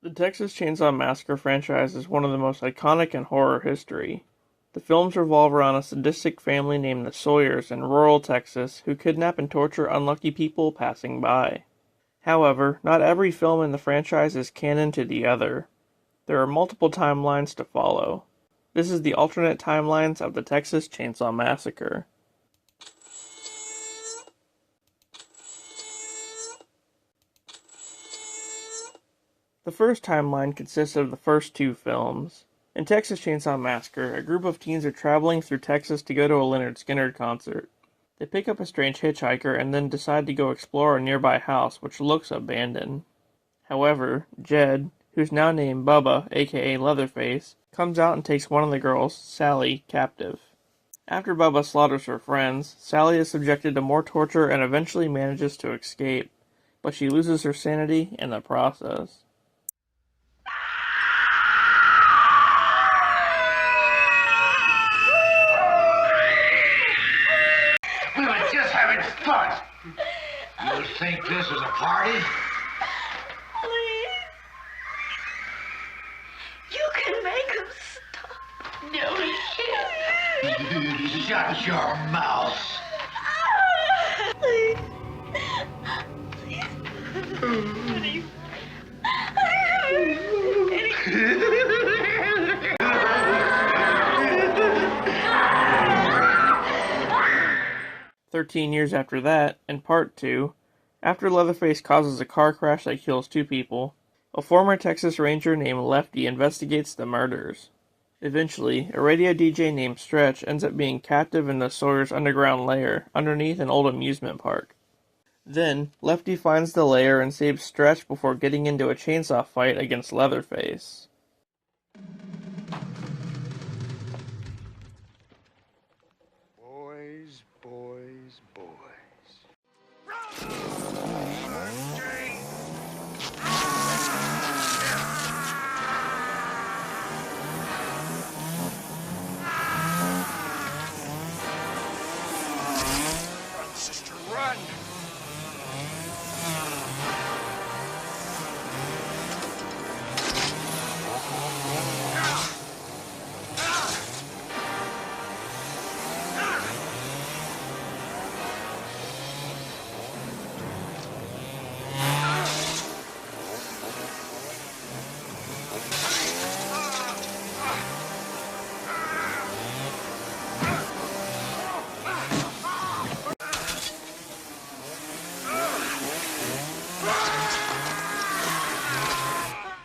The Texas Chainsaw Massacre franchise is one of the most iconic in horror history. The films revolve around a sadistic family named the Sawyers in rural Texas who kidnap and torture unlucky people passing by. However, not every film in the franchise is canon to the other. There are multiple timelines to follow. This is the alternate timelines of the Texas Chainsaw Massacre. The first timeline consists of the first two films. In Texas Chainsaw Massacre, a group of teens are traveling through Texas to go to a Lynyrd Skynyrd concert. They pick up a strange hitchhiker and then decide to go explore a nearby house which looks abandoned. However, Jed, who's now named Bubba, aka Leatherface, comes out and takes one of the girls, Sally, captive. After Bubba slaughters her friends, Sally is subjected to more torture and eventually manages to escape, but she loses her sanity in the process. We were just having fun. You think this is a party? Please. You can make him stop. No, he can't. Shut your mouth. Please. Please. "13 years after that, in Part 2, after Leatherface causes a car crash that kills two people, a former Texas Ranger named Lefty investigates the murders. Eventually, a radio DJ named Stretch ends up being captive in the Sawyer's underground lair underneath an old amusement park. Then, Lefty finds the lair and saves Stretch before getting into a chainsaw fight against Leatherface. Boys, boys, boys. Run, sister, run!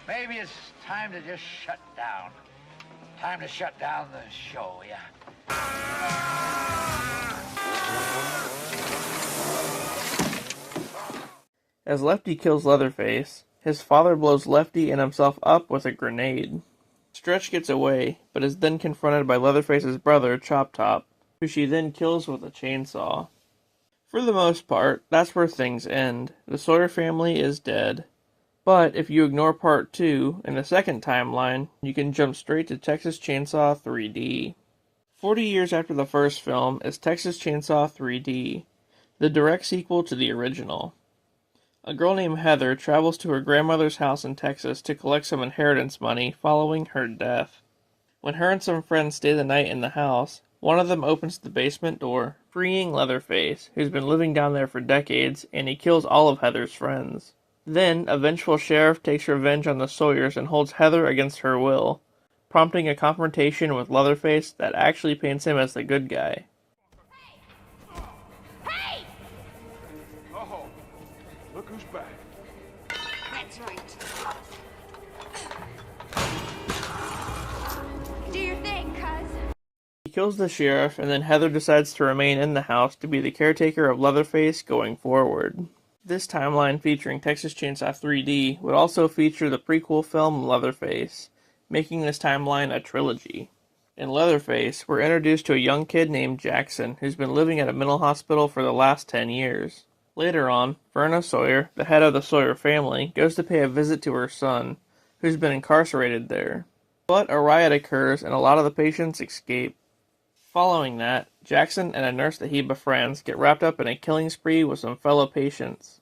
Maybe it's time to just shut down. Time to shut down the show, yeah. As Lefty kills Leatherface, his father blows Lefty and himself up with a grenade. Stretch gets away, but is then confronted by Leatherface's brother, Chop Top, who she then kills with a chainsaw. For the most part, that's where things end. The Sawyer family is dead. But if you ignore Part 2, in the second timeline, you can jump straight to Texas Chainsaw 3D. 40 years after the first film is Texas Chainsaw 3D, the direct sequel to the original. A girl named Heather travels to her grandmother's house in Texas to collect some inheritance money following her death. When her and some friends stay the night in the house, one of them opens the basement door, freeing Leatherface, who's been living down there for decades, and he kills all of Heather's friends. Then, a vengeful sheriff takes revenge on the Sawyers and holds Heather against her will, prompting a confrontation with Leatherface that actually paints him as the good guy. Hey! Oh, look who's back. That's right. Do your thing, cuz. He kills the sheriff, and then Heather decides to remain in the house to be the caretaker of Leatherface going forward. This timeline featuring Texas Chainsaw 3D would also feature the prequel film Leatherface, making this timeline a trilogy. In Leatherface, we're introduced to a young kid named Jackson who's been living at a mental hospital for the last 10 years. Later on, Verna Sawyer, the head of the Sawyer family, goes to pay a visit to her son, who's been incarcerated there. But a riot occurs and a lot of the patients escape. Following that, Jackson and a nurse that he befriends get wrapped up in a killing spree with some fellow patients,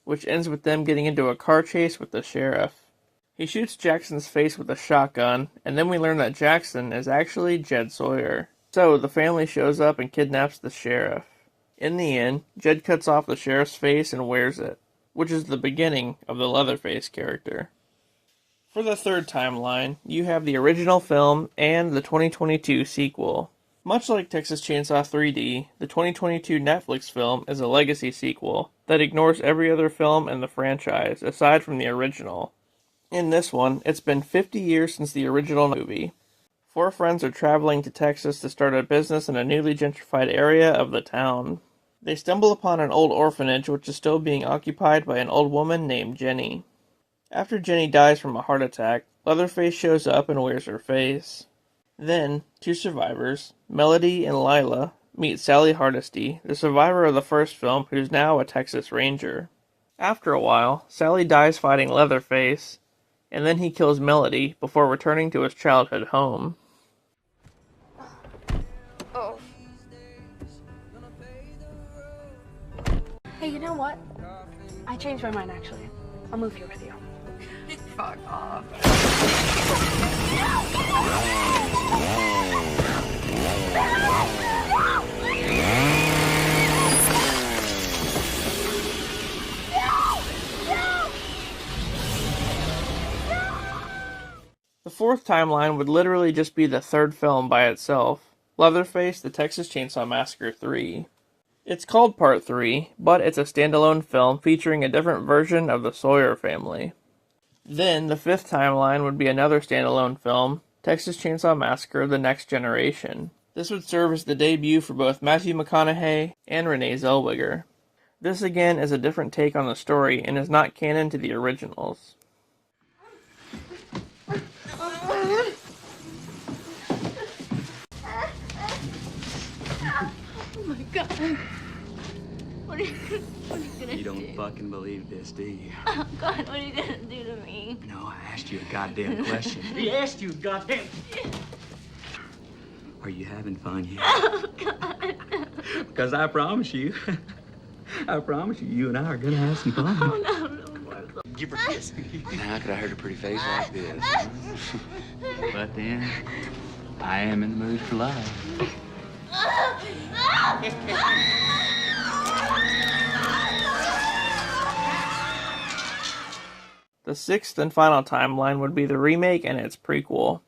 which ends with them getting into a car chase with the sheriff. He shoots Jackson's face with a shotgun, and then we learn that Jackson is actually Jed Sawyer. So, the family shows up and kidnaps the sheriff. In the end, Jed cuts off the sheriff's face and wears it, which is the beginning of the Leatherface character. For the third timeline, you have the original film and the 2022 sequel. Much like Texas Chainsaw 3D, the 2022 Netflix film is a legacy sequel that ignores every other film in the franchise aside from the original. In this one, it's been 50 years since the original movie. 4 friends are traveling to Texas to start a business in a newly gentrified area of the town. They stumble upon an old orphanage which is still being occupied by an old woman named Jenny. After Jenny dies from a heart attack, Leatherface shows up and wears her face. Then, 2 survivors, Melody and Lila, meet Sally Hardesty, the survivor of the first film who's now a Texas Ranger. After a while, Sally dies fighting Leatherface, and then he kills Melody before returning to his childhood home. Oh. Hey, you know what? I changed my mind, actually. I'll move here with you. Fuck off. The fourth timeline would literally just be the third film by itself, Leatherface, the Texas Chainsaw Massacre 3. It's called Part 3, but it's a standalone film featuring a different version of the Sawyer family. Then, the fifth timeline would be another standalone film, Texas Chainsaw Massacre: The Next Generation. This would serve as the debut for both Matthew McConaughey and Renee Zellweger. This again is a different take on the story and is not canon to the originals. Oh my god. What are you gonna do? You don't fucking believe this, do you? Oh god, what are you gonna do to me? No, I asked you a goddamn question. He asked you a goddamn... Are you having fun yet? Oh god. Because I promise you, you and I are gonna have some fun. Oh no, no more. Give her a kiss. How could I hurt a pretty face like this? But then, I am in the mood for love. The sixth and final timeline would be the remake and its prequel,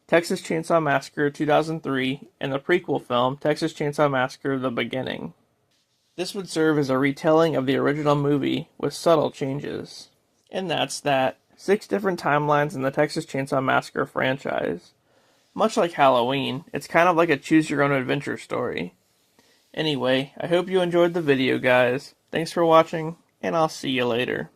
Texas Chainsaw Massacre 2003, and the prequel film, Texas Chainsaw Massacre: The Beginning. This would serve as a retelling of the original movie with subtle changes. And that's that. 6 different timelines in the Texas Chainsaw Massacre franchise. Much like Halloween, it's kind of like a choose-your-own-adventure story. Anyway, I hope you enjoyed the video, guys. Thanks for watching, and I'll see you later.